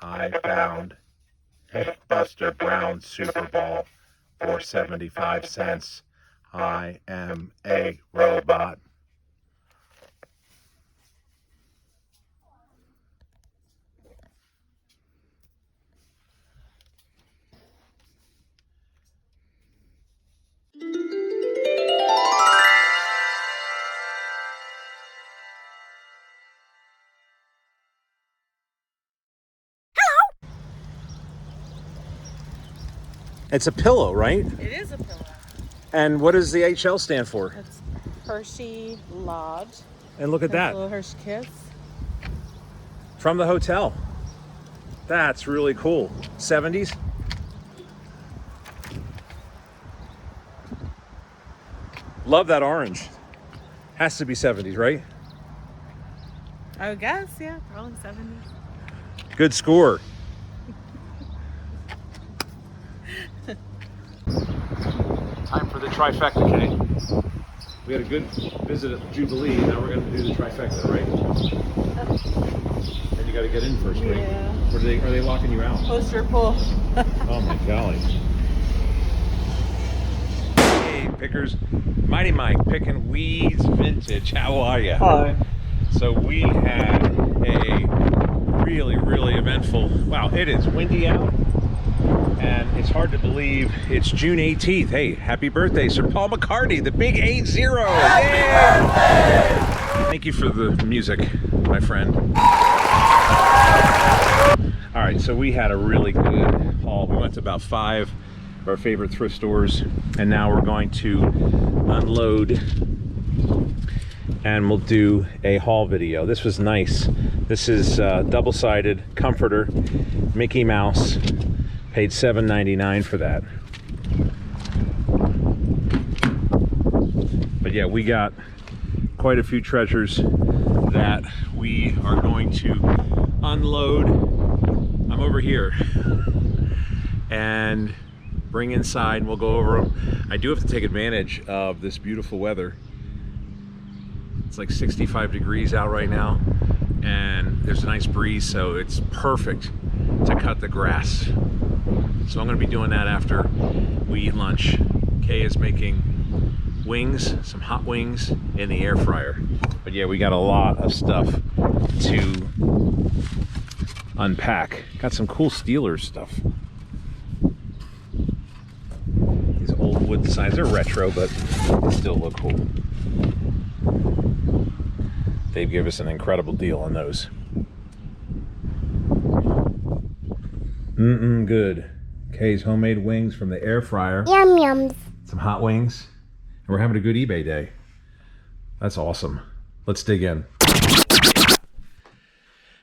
I found a Buster Brown Super Ball for 75 cents. I am a robot. It's a pillow, right? It is a pillow. And what does the HL stand for? It's Hershey Lodge. And look at that. Little Hershey Kiss. From the hotel. That's really cool. 70s? Love that orange. Has to be 70s, right? I would guess, yeah, probably 70s. Good score. Time for the trifecta, Kay. We had a good visit at Jubilee. Now we're going to do the trifecta, right? And you got to get in first, right? Yeah. Or are they locking you out? Poster pull. Oh my golly. Hey, pickers. Mighty Mike picking weeds vintage. How are you? Hi. So we had a really eventful, wow, it is windy out. And it's hard to believe it's June 18th. Hey, happy birthday, Sir Paul McCartney, the big 80. Happy birthday! Thank you for the music, my friend. All right, so we had a really good haul. We went to about 5 of our favorite thrift stores, and now we're going to unload and we'll do a haul video. This was nice. This is double-sided comforter, Mickey Mouse. Paid $7.99 for that. But yeah, we got quite a few treasures that we are going to unload. I'm over here and bring inside, and we'll go over them. I do have to take advantage of this beautiful weather. It's like 65 degrees out right now, and there's a nice breeze, so it's perfect to cut the grass. So I'm going to be doing that after we eat lunch. Kay is making wings, some hot wings in the air fryer. But yeah, we got a lot of stuff to unpack. Got some cool Steelers stuff. These old wood signs, they're retro, but they still look cool. They gave us an incredible deal on those. Good. Kay's homemade wings from the air fryer. Yum yums. Some hot wings. And we're having a good eBay day. That's awesome. Let's dig in.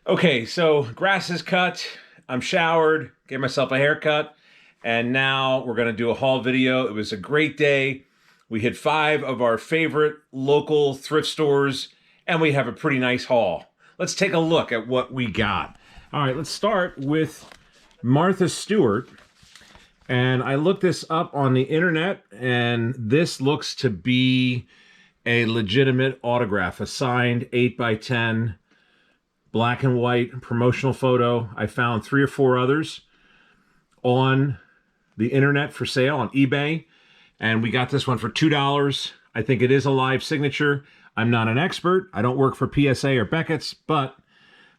Okay, so grass is cut. I'm showered, gave myself a haircut, and now we're gonna do a haul video. It was a great day. We hit 5 of our favorite local thrift stores, and we have a pretty nice haul. Let's take a look at what we got. All right, let's start with Martha Stewart. And I looked this up on the internet, and this looks to be a legitimate autograph, a signed 8x10 black and white promotional photo. I found 3 or 4 others on the internet for sale on eBay, and we got this one for $2. I think it is a live signature. I'm not an expert. I don't work for PSA or Beckett's, but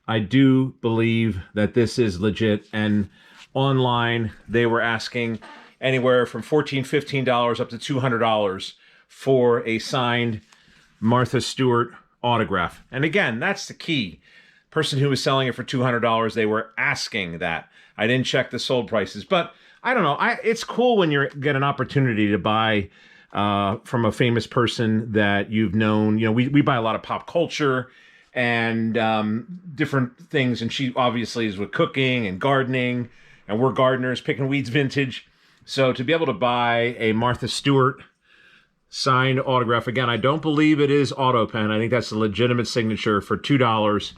I do believe that this is legit. And online, they were asking anywhere from $14, $15 up to $200 for a signed Martha Stewart autograph. And again, that's the key. Person who was selling it for $200, they were asking that. I didn't check the sold prices, but I don't know. It's cool when you get an opportunity to buy from a famous person that you've known. You know, we buy a lot of pop culture and different things, and she obviously is with cooking and gardening, and we're gardeners, picking weeds vintage. So to be able to buy a Martha Stewart signed autograph, again, I don't believe it is auto pen. I think that's a legitimate signature for $2.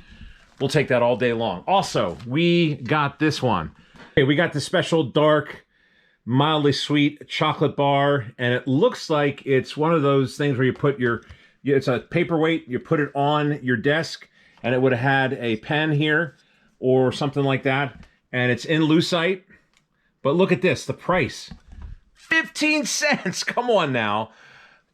We'll take that all day long. Also, we got this one. Okay, we got the special dark, mildly sweet chocolate bar, and it looks like it's one of those things where you put it's a paperweight, you put it on your desk, and it would have had a pen here or something like that. and it's in Lucite. But look at this, the price. 15 cents. Come on now.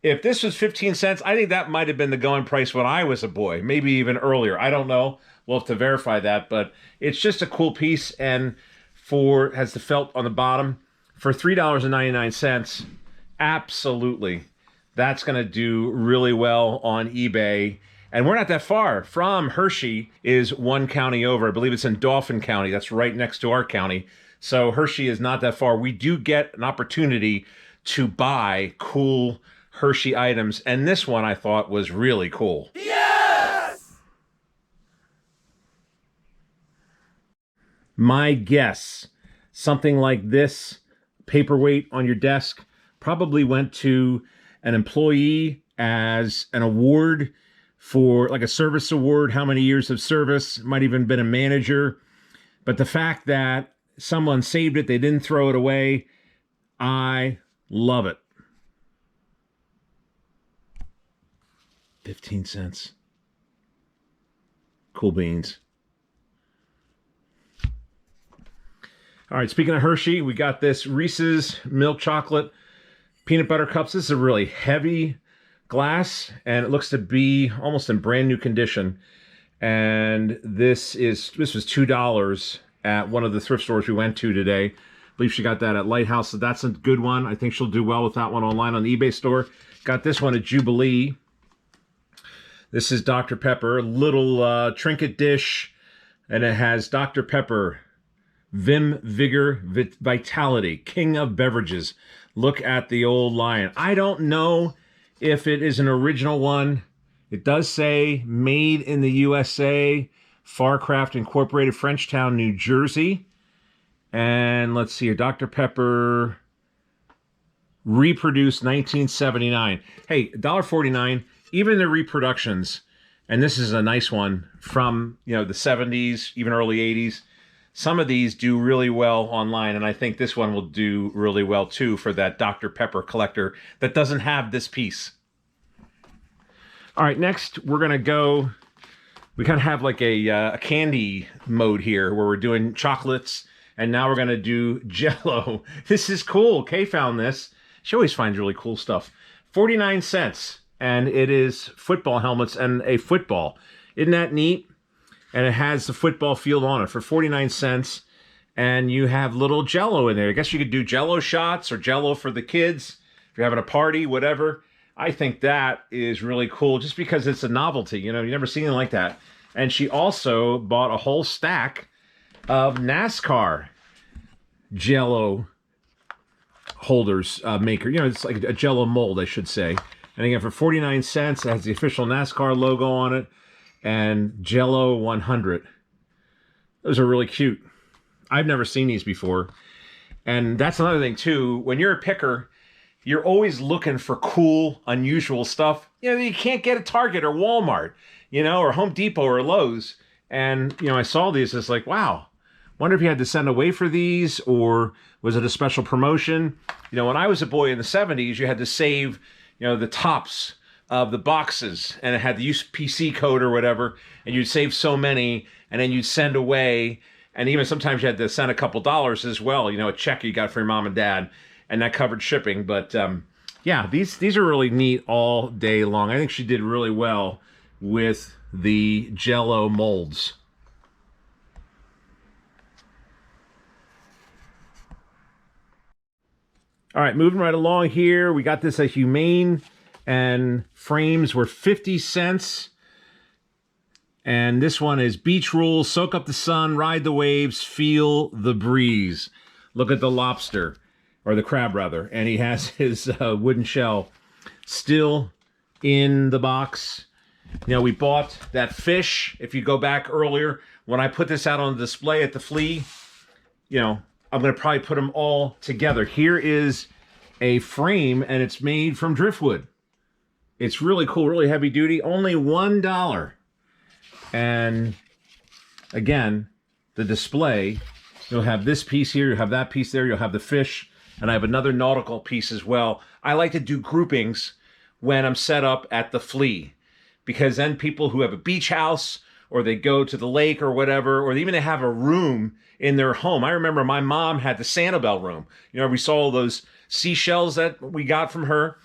If this was 15 cents, I think that might have been the going price when I was a boy, maybe even earlier. I don't know. We'll have to verify that, but it's just a cool piece, and has the felt on the bottom for $3.99. Absolutely. That's going to do really well on eBay. And we're not that far from Hershey, is one county over. I believe it's in Dauphin County. That's right next to our county. So Hershey is not that far. We do get an opportunity to buy cool Hershey items. And this one I thought was really cool. Yes! My guess, something like this paperweight on your desk probably went to an employee as an award for like a service award, how many years of service, might even been a manager. But the fact that someone saved it, they didn't throw it away, I love it. 15 cents. Cool beans. All right, speaking of Hershey, we got this Reese's milk chocolate peanut butter cups. This is a really heavy glass, and it looks to be almost in brand new condition. And this was $2 at one of the thrift stores we went to today. I believe she got that at Lighthouse, so that's a good one. I think she'll do well with that one online on the eBay store. Got this one at Jubilee. This is Dr. Pepper, little trinket dish, and it has Dr. Pepper, Vim, Vigor, Vitality, King of Beverages. Look at the old lion. I don't know if it is an original one. It does say made in the USA, Farcraft Incorporated, Frenchtown, New Jersey. And let's see here, Dr. Pepper, reproduced 1979. Hey, $1.49, even the reproductions, and this is a nice one from, the 70s, even early 80s. Some of these do really well online, and I think this one will do really well too for that Dr. Pepper collector that doesn't have this piece. All right, next we're gonna go. We kind of have like a candy mode here where we're doing chocolates, and now we're gonna do Jello. This is cool. Kay found this. She always finds really cool stuff. 49 cents, and it is football helmets and a football. Isn't that neat? And it has the football field on it for 49 cents. And you have little Jello in there. I guess you could do Jello shots or Jello for the kids if you're having a party, whatever. I think that is really cool just because it's a novelty. You never seen anything like that. And she also bought a whole stack of Nascar Jello holders maker. It's like a Jello mold, I should say. And again, for 49 cents, it has the official Nascar logo on it. And Jello 100. Those are really cute. I've never seen these before. And that's another thing too. When you're a picker, you're always looking for cool, unusual stuff. You can't get at Target or Walmart, or Home Depot or Lowe's. And, I saw these, it's like, wow. Wonder if you had to send away for these, or was it a special promotion? When I was a boy in the 70s, you had to save, the tops of the boxes, and it had the UPC code or whatever, and you'd save so many, and then you'd send away, and even sometimes you had to send a couple dollars as well, a check you got for your mom and dad, and that covered shipping. But yeah, these are really neat all day long. I think she did really well with the Jello molds. All right, moving right along here, we got this at Humane, and frames were 50 cents. And this one is Beach Rules, soak up the sun, ride the waves, feel the breeze. Look at the lobster, or the crab rather, and he has his wooden shell still in the box. We bought that fish. If you go back earlier, when I put this out on display at the flea, I'm going to probably put them all together. Here is a frame, and it's made from driftwood. It's really cool, really heavy duty, only $1. And again, the display, you'll have this piece here, you'll have that piece there, you'll have the fish, and I have another nautical piece as well. I like to do groupings when I'm set up at the flea, because then people who have a beach house or they go to the lake or whatever, or even they have a room in their home. I remember my mom had the Sanibel room. You know, we saw all those seashells that we got from her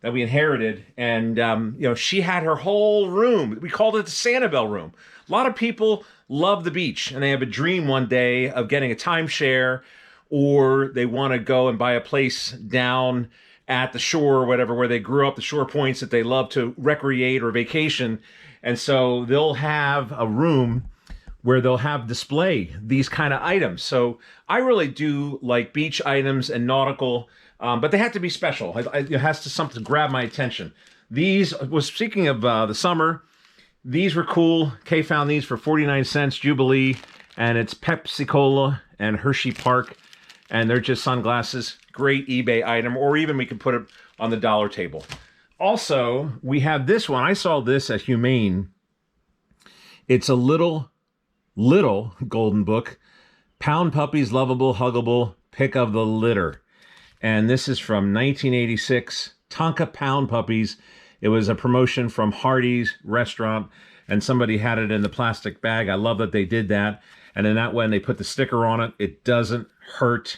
that we inherited. And, you know, she had her whole room. We called it the Sanibel room. A lot of people love the beach and they have a dream one day of getting a timeshare, or they want to go and buy a place down at the shore or whatever, where they grew up, the shore points that they love to recreate or vacation. And so they'll have a room where they'll have display these kind of items. So I really do like beach items and nautical, but they have to be special. It has to something grab my attention. These was speaking of the summer. These were cool. Kay found these for 49 cents, Jubilee, and it's Pepsi Cola and Hershey Park, and they're just sunglasses. Great eBay item, or even we could put it on the dollar table. Also, we have this one. I saw this at Humane. It's a little golden book. Pound Puppies, Lovable, Huggable, Pick of the Litter. And this is from 1986. Tonka Pound Puppies. It was a promotion from Hardee's restaurant, and somebody had it in the plastic bag. I love that they did that. And then that when they put the sticker on it, it doesn't hurt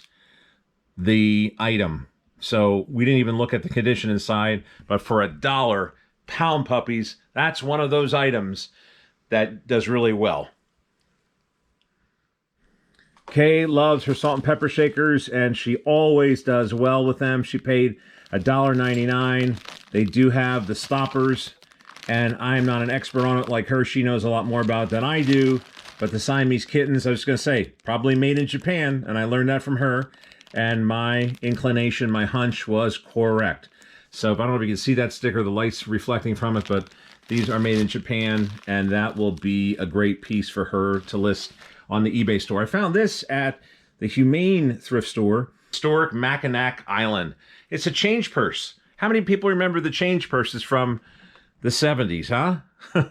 the item. So we didn't even look at the condition inside, but for $1, Pound Puppies, that's one of those items that does really well. Kay loves her salt and pepper shakers, and she always does well with them. She paid $1.99. They do have the stoppers, and I'm not an expert on it like her. She knows a lot more about it than I do. But the Siamese kittens, I was going to say, probably made in Japan, and I learned that from her. And my inclination, my hunch was correct. So if I don't know if you can see that sticker, the light's reflecting from it, but these are made in Japan, and that will be a great piece for her to list on the eBay store. I found this at the Humane thrift store, historic Mackinac Island. It's a change purse. How many people remember the change purses from the 70s, huh?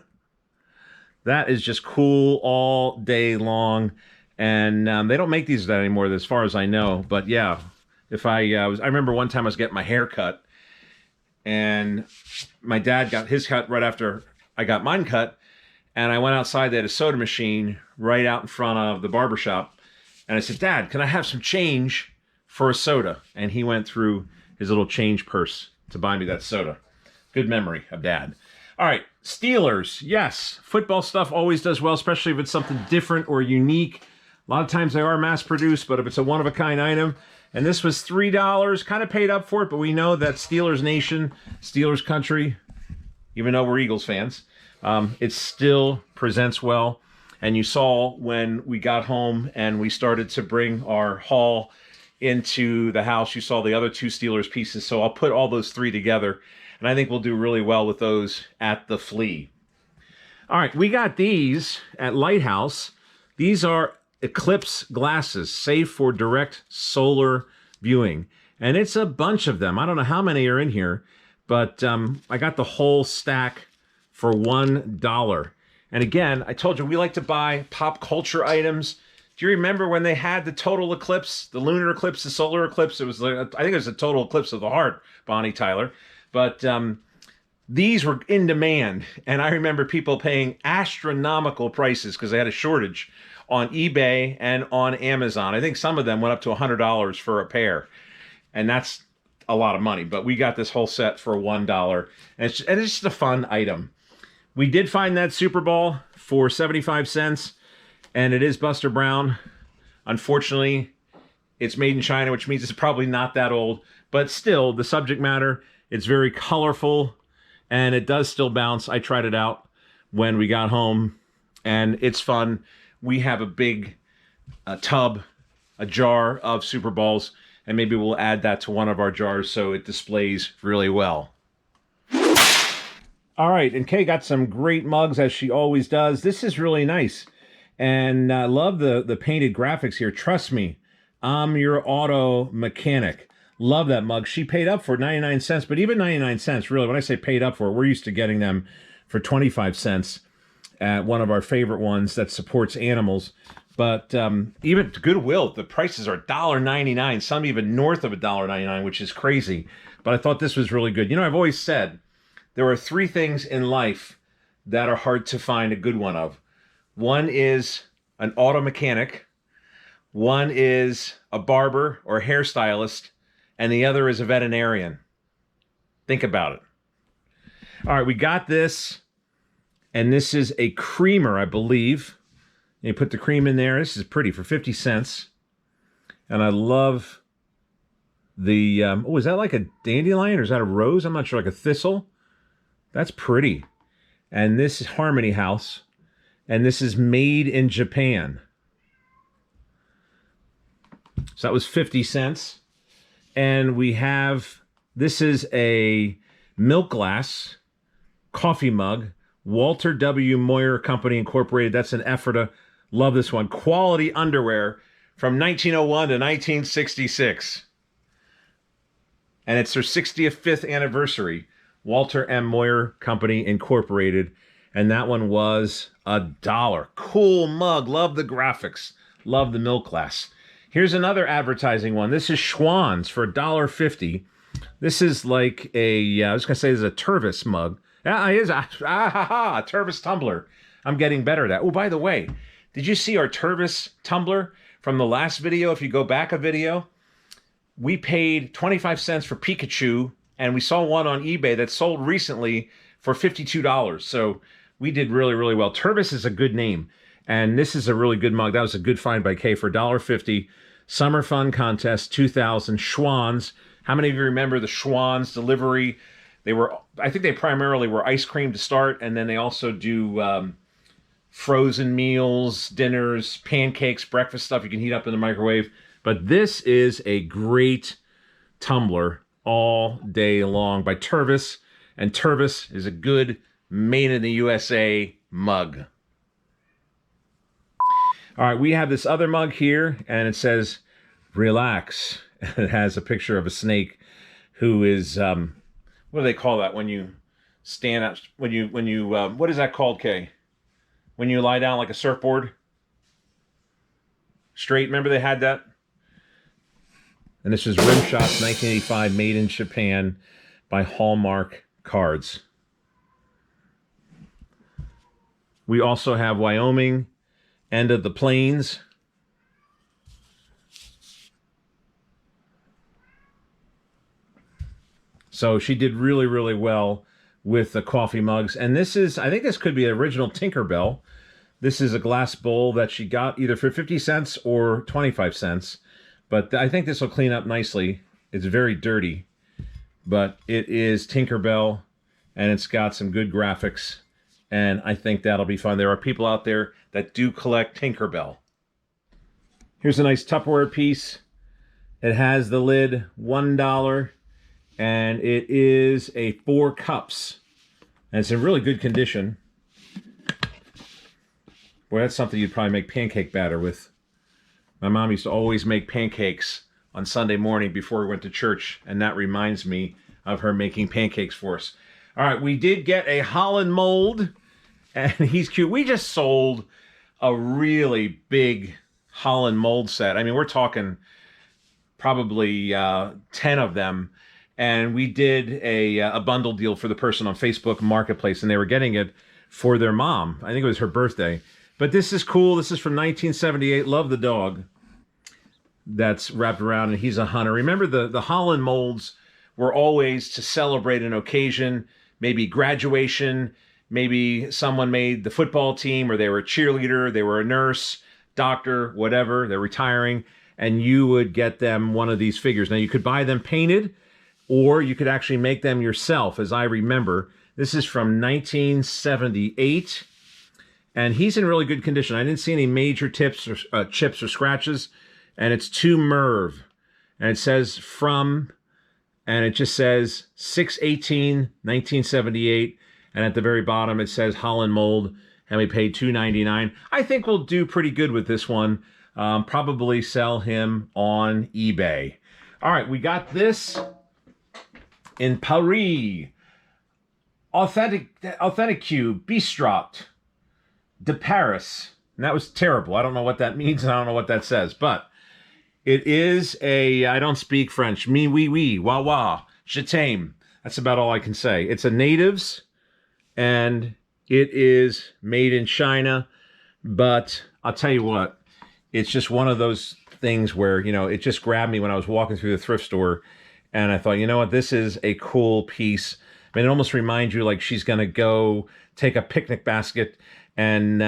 That is just cool all day long. And they don't make these anymore as far as I know. But yeah, if I remember one time I was getting my hair cut, and my dad got his cut right after I got mine cut. And I went outside, they had a soda machine right out in front of the barbershop. And I said, Dad, can I have some change for a soda? And he went through his little change purse to buy me that soda. Good memory of Dad. All right, Steelers. Yes, football stuff always does well, especially if it's something different or unique. A lot of times they are mass-produced, but if it's a one-of-a-kind item, and this was $3, kind of paid up for it, but we know that Steelers Nation, Steelers Country, even though we're Eagles fans, it still presents well. And you saw when we got home and we started to bring our haul into the house, you saw the other two Steelers pieces. So I'll put all those three together, and I think we'll do really well with those at the flea. All right, we got these at Lighthouse. These are Eclipse Glasses, safe for direct solar viewing. And it's a bunch of them. I don't know how many are in here, but I got the whole stack for $1. And again, I told you, we like to buy pop culture items. Do you remember when they had the total eclipse, the lunar eclipse, the solar eclipse? It was, I think it was a total eclipse of the heart, Bonnie Tyler. But these were in demand. And I remember people paying astronomical prices because they had a shortage on eBay and on Amazon. I think some of them went up to $100 for a pair. And that's a lot of money. But we got this whole set for $1. And it's just a fun item. We did find that Super Bowl for 75 cents. And it is Buster Brown. Unfortunately, it's made in China, which means it's probably not that old. But still, the subject matter, it's very colorful. And it does still bounce. I tried it out when we got home. And it's fun. We have a big tub, a jar of Super Bowls, and maybe we'll add that to one of our jars so it displays really well. All right, and Kay got some great mugs, as she always does. This is really nice, and I love the painted graphics here. Trust me, I'm your auto mechanic. Love that mug. She paid up for 99 cents, but even 99 cents, really, when I say paid up for it, we're used to getting them for 25 cents. At one of our favorite ones that supports animals. But even Goodwill, the prices are $1.99, some even north of $1.99, which is crazy. But I thought this was really good. You know, I've always said there are three things in life that are hard to find a good one of. One is an auto mechanic, one is a barber or hairstylist, and the other is a veterinarian. Think about it. All right, we got this, and this is a creamer, I believe. You put the cream in there. This is pretty for 50 cents. And I love the, oh, is that like a dandelion or is that a rose? I'm not sure, like a thistle. That's pretty. And this is Harmony House. And this is made in Japan. So that was 50 cents. And we have, this is a milk glass coffee mug. Walter W. Moyer Company Incorporated. That's an Ephrata. Love this one. Quality underwear from 1901 to 1966. And it's their 65th anniversary. Walter M. Moyer Company Incorporated. And that one was $1. Cool mug. Love the graphics. Love the milk glass. Here's another advertising one. This is Schwann's for $1.50. This is like a, I was going to say this is a Tervis mug. It is a Tervis tumbler. I'm getting better at that. Oh, by the way, did you see our Tervis tumbler from the last video? If you go back a video, we paid 25 cents for Pikachu, and we saw one on eBay that sold recently for $52. So we did really, really well. Tervis is a good name, and this is a really good mug. That was a good find by Kay for $1.50. Summer Fun Contest 2000 Schwann's. How many of you remember the Schwann's delivery? They were, I think they primarily were ice cream to start, and then they also do frozen meals, dinners, pancakes, breakfast stuff you can heat up in the microwave. But this is a great tumbler all day long by Tervis, and Tervis is a good made in the USA mug. All right, we have this other mug here, and it says, relax. It has a picture of a snake who is, what do they call that when you stand up, when you, what is that called, Kay? When you lie down like a surfboard? Straight, remember they had that? And this is Rim Shots 1985, made in Japan by Hallmark Cards. We also have Wyoming, End of the Plains. So she did really, really well with the coffee mugs. And this is, I think this could be an original Tinkerbell. This is a glass bowl that she got either for 50 cents or 25 cents. But I think this will clean up nicely. It's very dirty, but it is Tinkerbell, and it's got some good graphics, and I think that'll be fun. There are people out there that do collect Tinkerbell. Here's a nice Tupperware piece. It has the lid, $1, and it is a 4 cups, and it's in really good condition. Boy, that's something you'd probably make pancake batter with. My mom used to always make pancakes on Sunday morning before we went to church, and that reminds me of her making pancakes for us. All right, we did get a Holland mold, and he's cute. We just sold a really big Holland mold set. I mean, we're talking probably 10 of them, and we did a bundle deal for the person on Facebook Marketplace, and they were getting it for their mom. I think it was her birthday. But this is cool. This is from 1978. Love the dog that's wrapped around, and he's a hunter. Remember, the Holland molds were always to celebrate an occasion, maybe graduation, maybe someone made the football team, or they were a cheerleader, they were a nurse, doctor, whatever, they're retiring, and you would get them one of these figures. Now, you could buy them painted, or you could actually make them yourself, as I remember. This is from 1978. And he's in really good condition. I didn't see any major chips or scratches. And it's to Merv. And it says from, and it just says 6/18/1978. And at the very bottom, it says Holland mold. And we paid $2.99. I think we'll do pretty good with this one. Probably sell him on eBay. All right, we got this in Paris. Authentic Cube, Bistrot de Paris. And that was terrible. I don't know what that means, and I don't know what that says, but it is a, I don't speak French. Me, oui, wah, wah, je t'aime. That's about all I can say. It's a Natives, and it is made in China. But I'll tell you what, it's just one of those things where, you know, it just grabbed me when I was walking through the thrift store, and I thought, you know what, this is a cool piece. I mean, it almost reminds you like she's going to go take a picnic basket and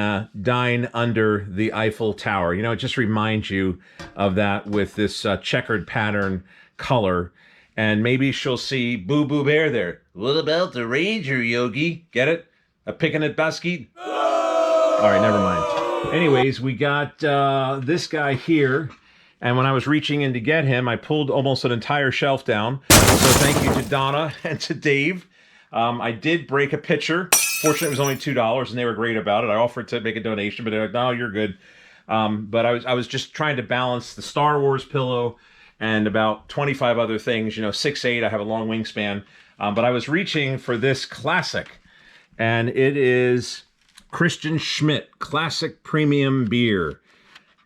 dine under the Eiffel Tower. You know, it just reminds you of that with this checkered pattern color. And maybe she'll see Boo Boo Bear there. What about the Ranger, Yogi? Get it? A picnic basket? All right, never mind. Anyways, we got this guy here. And when I was reaching in to get him, I pulled almost an entire shelf down. So thank you to Donna and to Dave. I did break a pitcher. Fortunately, it was only $2, and they were great about it. I offered to make a donation, but they're like, no, you're good. But I was just trying to balance the Star Wars pillow and about 25 other things. You know, 6'8", I have a long wingspan. But I was reaching for this classic, and it is Christian Schmidt Classic Premium Beer.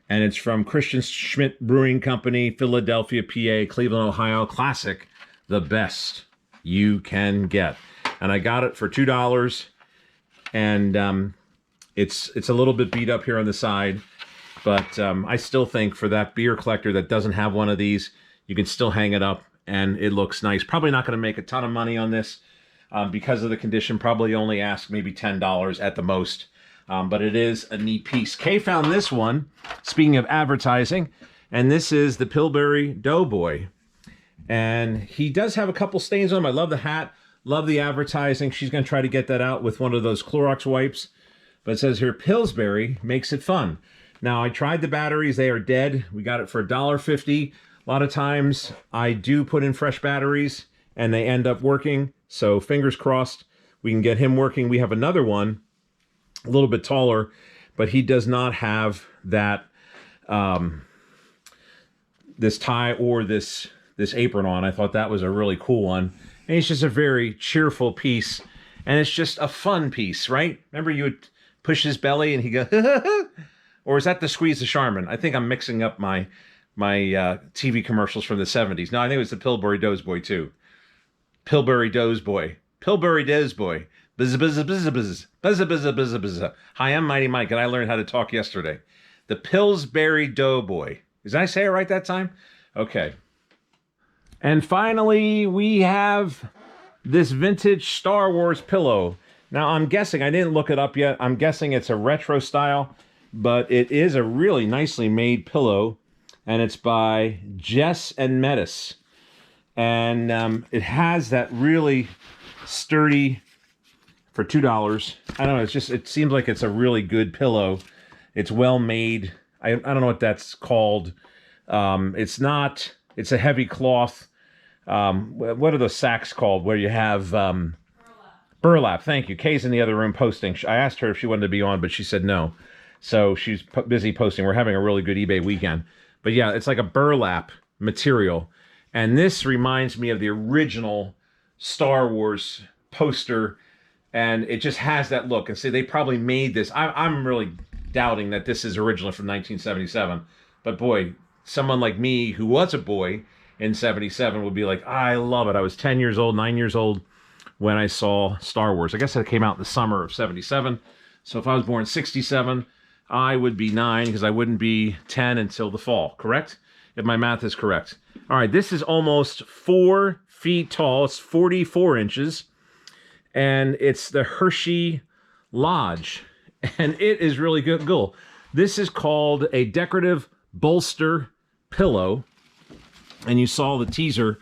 And it's from Christian Schmidt Brewing Company, Philadelphia, PA, Cleveland, Ohio. Classic, the best you can get. And I got it for $2. And it's a little bit beat up here on the side. But I still think for that beer collector that doesn't have one of these, you can still hang it up and it looks nice. Probably not going to make a ton of money on this because of the condition. Probably only ask maybe $10 at the most. But it is a neat piece. Kay found this one, speaking of advertising, and this is the Pillsbury Doughboy. And he does have a couple stains on him. I love the hat, love the advertising. She's going to try to get that out with one of those Clorox wipes. But it says here, Pillsbury makes it fun. Now, I tried the batteries. They are dead. We got it for $1.50. A lot of times, I do put in fresh batteries, and they end up working. So fingers crossed, we can get him working. We have another one, a little bit taller, but he does not have that this tie or this apron on. I thought that was a really cool one. And it's just a very cheerful piece, and it's just a fun piece, right? Remember, you would push his belly and he go, or is that the Squeeze the Charmin? I think I'm mixing up my TV commercials from the 70s. No, I think it was the Pillsbury Doughboy too. Pillsbury Doughboy. Pillsbury Doughboy. Buzz, buzz, buzz, buzz, buzz, buzz, buzz, buzz. Hi, I'm Mighty Mike, and I learned how to talk yesterday. The Pillsbury Doughboy. Did I say it right that time? Okay. And finally, we have this vintage Star Wars pillow. Now, I'm guessing, I didn't look it up yet. I'm guessing it's a retro style, but it is a really nicely made pillow, and it's by Jess and Metis. And it has that really sturdy, for $2. I don't know, it seems like it's a really good pillow. It's well made. I don't know what that's called. It's a heavy cloth. What are the sacks called where you have burlap? Thank you. Kay's in the other room posting. I asked her if she wanted to be on, but she said no. So she's busy posting. We're having a really good eBay weekend. But yeah, it's like a burlap material. And this reminds me of the original Star Wars poster. And it just has that look. And see, they probably made this. I'm really doubting that this is originally from 1977. But boy, someone like me who was a boy in 77 would be like, I love it. I was 10 years old, 9 years old when I saw Star Wars. I guess it came out in the summer of 77. So if I was born in 67, I would be 9 because I wouldn't be 10 until the fall, correct? If my math is correct. All right, this is almost 4 feet tall. It's 44 inches. And it's the Hershey Lodge. And it is really good. Cool. This is called a Decorative Bolster pillow. And you saw the teaser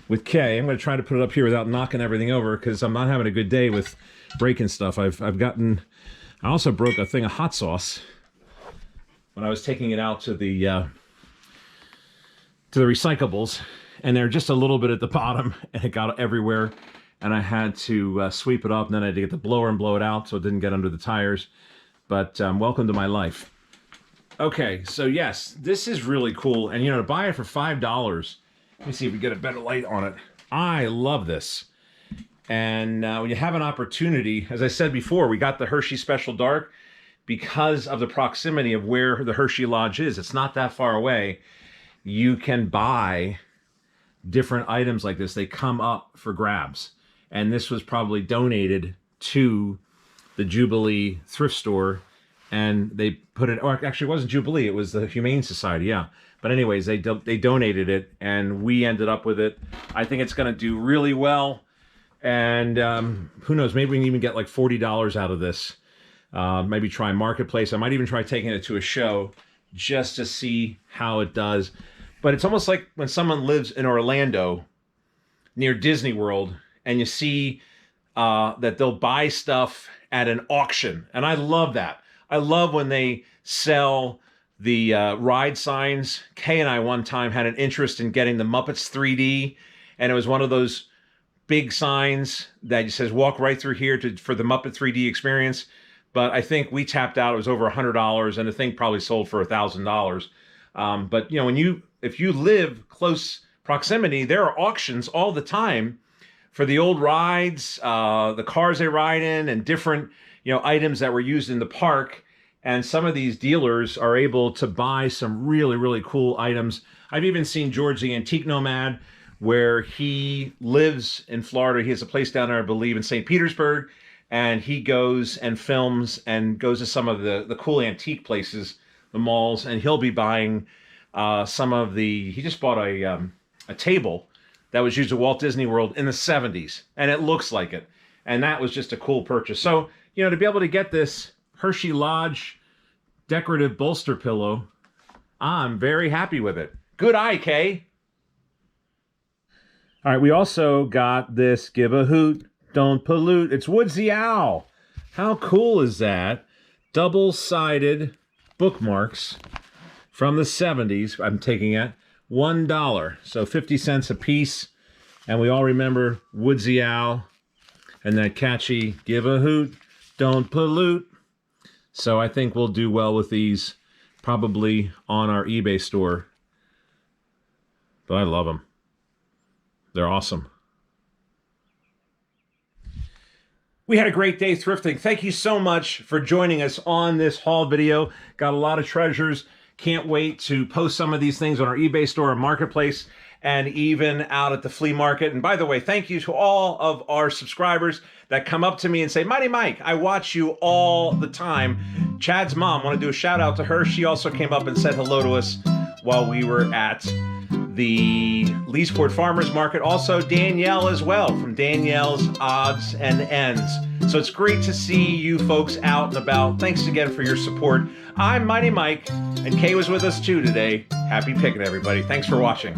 with Kay. I'm going to try to put it up here without knocking everything over because I'm not having a good day with breaking stuff. I also broke a thing of hot sauce when I was taking it out to the recyclables. And they're just a little bit at the bottom and it got everywhere. And I had to sweep it up, and then I had to get the blower and blow it out so it didn't get under the tires. But welcome to my life. Okay, so yes, this is really cool. And, you know, to buy it for $5, let me see if we get a better light on it. I love this. And when you have an opportunity, as I said before, we got the Hershey Special Dark because of the proximity of where the Hershey Lodge is. It's not that far away. You can buy different items like this. They come up for grabs. And this was probably donated to the Jubilee thrift store. and they put it, or actually it wasn't Jubilee, it was the Humane Society, yeah. But anyways, they donated it, and we ended up with it. I think it's going to do really well, and who knows, maybe we can even get like $40 out of this. Maybe try Marketplace. I might even try taking it to a show just to see how it does. But it's almost like when someone lives in Orlando near Disney World, and you see that they'll buy stuff at an auction. And I love that. I love when they sell the ride signs. Kay and I one time had an interest in getting the Muppets 3D, and it was one of those big signs that says walk right through here for the Muppet 3D experience. But I think we tapped out. It was over $100, and the thing probably sold for $1,000. But you know, if you live close proximity, there are auctions all the time for the old rides, the cars they ride in, and different items that were used in the park. And some of these dealers are able to buy some really, really cool items. I've even seen George the Antique Nomad, where he lives in Florida. He has a place down there, I believe, in St. Petersburg. And he goes and films and goes to some of the cool antique places, the malls, and he'll be buying some of the... He just bought a table that was used at Walt Disney World in the 70s, and it looks like it. And that was just a cool purchase. So, to be able to get this Hershey Lodge decorative bolster pillow, I'm very happy with it. Good eye, Kay. All right, we also got this Give a Hoot, Don't Pollute. It's Woodsy Owl. How cool is that? Double-sided bookmarks from the 70s. I'm taking it. $1, so 50 cents a piece. And we all remember Woodsy Owl and that catchy Give a Hoot, Don't Pollute. So I think we'll do well with these, probably on our eBay store. But I love them. They're awesome. We had a great day thrifting. Thank you so much for joining us on this haul video. Got a lot of treasures. Can't wait to post some of these things on our eBay store and Marketplace, and even out at the flea market. And by the way, thank you to all of our subscribers that come up to me and say, Mighty Mike, I watch you all the time. Chad's mom, want to do a shout out to her. She also came up and said hello to us while we were at the Leesport Farmers Market. Also Danielle as well, from Danielle's Odds and Ends. So it's great to see you folks out and about. Thanks again for your support. I'm Mighty Mike, and Kay was with us too today. Happy picking, everybody. Thanks for watching.